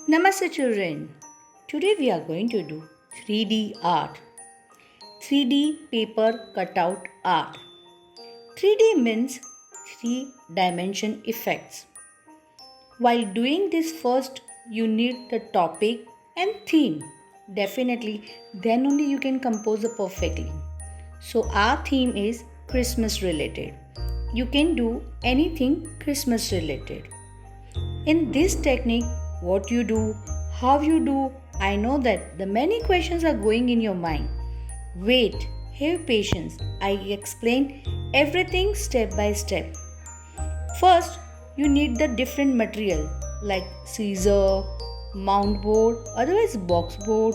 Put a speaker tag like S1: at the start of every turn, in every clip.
S1: Namaste children. Today we are going to do 3D art. 3D paper cutout art. 3D means 3-dimension effects. While doing this first you need the topic and theme. Definitely then only you can compose it perfectly. So our theme is Christmas related. You can do anything Christmas related. In this technique, what you do, how you do, I know that the many questions are going in your mind. Wait, have patience. I explain everything step by step. First, you need the different material like scissor, mount board, otherwise box board,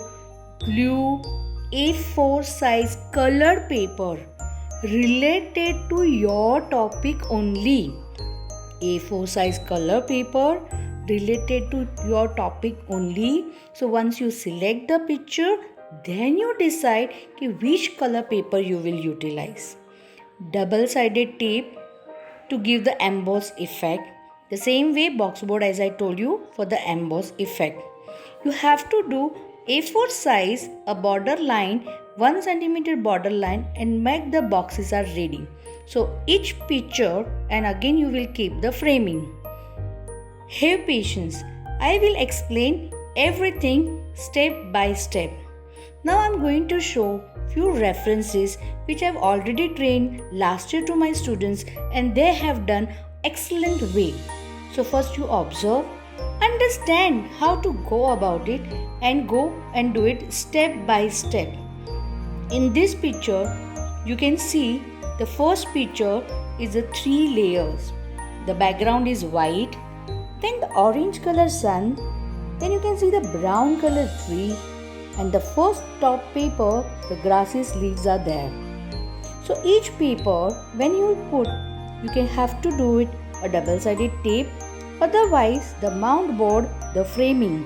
S1: glue, A4 size colored paper related to your topic only. A4 size color paper related to your topic only. So once you select the picture, then you decide which color paper you will utilize. Double-sided tape to give the emboss effect. The same way box board as I told you for the emboss effect. You have to do A4 size a border line, 1 cm border line and make the boxes are ready. So each picture and again you will keep the framing. Have patience. I will explain everything step by step. Now I am going to show few references which I have already trained last year to my students and they have done excellent way. So first you observe, understand how to go about it and go and do it step by step. In this picture you can see the first picture is the 3 layers. The background is white, then the orange color sun, then you can see the brown color tree and the first top paper the grasses leaves are there. So each paper when you put you can have to do it a double-sided tape, otherwise the mount board the framing.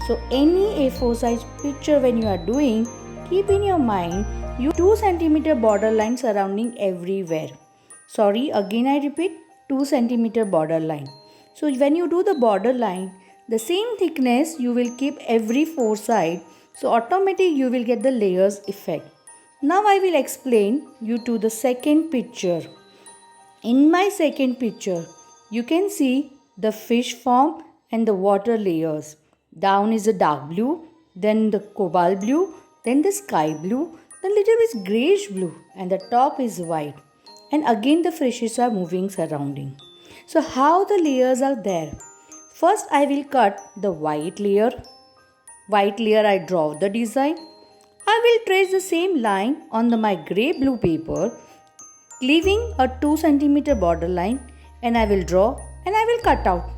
S1: So any A4 size picture when you are doing, keep in your mind you 2 cm border line surrounding everywhere. Sorry, again I repeat 2 cm border line. So when you do the border line, the same thickness you will keep every 4 side. So automatically you will get the layers effect. Now I will explain you to the second picture. In my second picture, you can see the fish form and the water layers. Down is a dark blue, then the cobalt blue, then the sky blue, the little bit greyish blue and the top is white. And again the fishes are moving surrounding. So how the layers are there? First I will cut the white layer. White layer I draw the design. I will trace the same line on my grey blue paper, leaving a 2 cm border line and I will draw and I will cut out.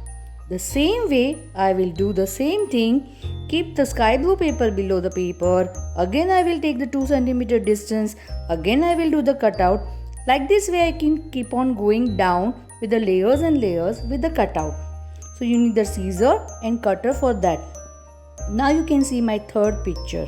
S1: The same way I will do the same thing. Keep the sky blue paper below the paper. Again I will take the 2 cm distance. Again I will do the cutout. Like this way I can keep on going down with the layers and layers with the cutout. So you need the scissor and cutter for that. Now you can see my third picture.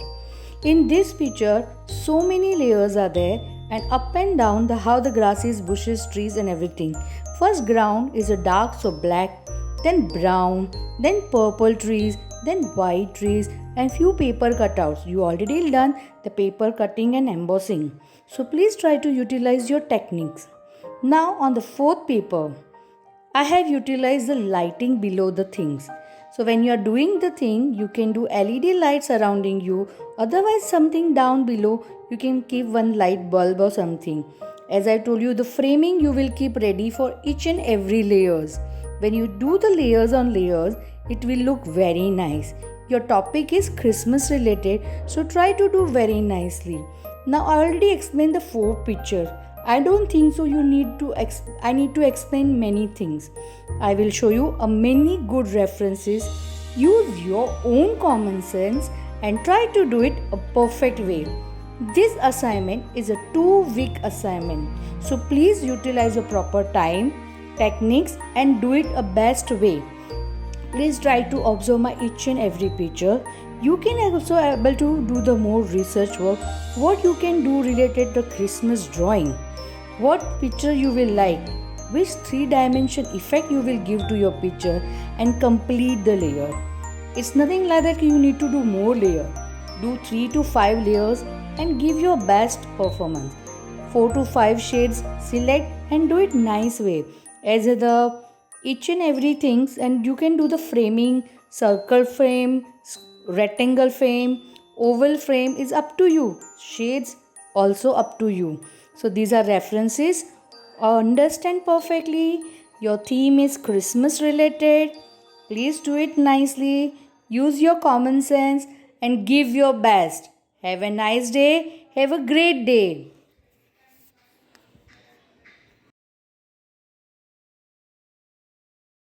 S1: In this picture so many layers are there and up and down how the grasses, bushes, trees and everything. First ground is a dark so black, then brown, then purple trees, then white trees and few paper cutouts. You already learned the paper cutting and embossing. So please try to utilize your techniques. Now on the fourth paper, I have utilized the lighting below the things. So when you are doing the thing, you can do LED light surrounding you. Otherwise something down below, you can keep one light bulb or something. As I told you, the framing you will keep ready for each and every layers. When you do the layers on layers, it will look very nice. Your topic is Christmas related, so try to do very nicely. Now I already explained the 4 pictures. I don't think so I need to explain many things. I will show you a many good references. Use your own common sense and try to do it a perfect way. This assignment is a 2-week assignment. So please utilize your proper time, techniques and do it a best way. Please try to observe my each and every picture. You can also able to do the more research work. What you can do related to Christmas drawing. What picture you will like. Which 3-dimension effect you will give to your picture and complete the layer. It's nothing like that you need to do more layer. Do 3 to 5 layers and give your best performance. 4 to 5 shades, select and do it nice way. As the each and everything, and you can do the framing, circle frame, rectangle frame, oval frame is up to you. Shades also up to you. So these are references. Understand perfectly. Your theme is Christmas related. Please do it nicely. Use your common sense and give your best. Have a nice day. Have a great day.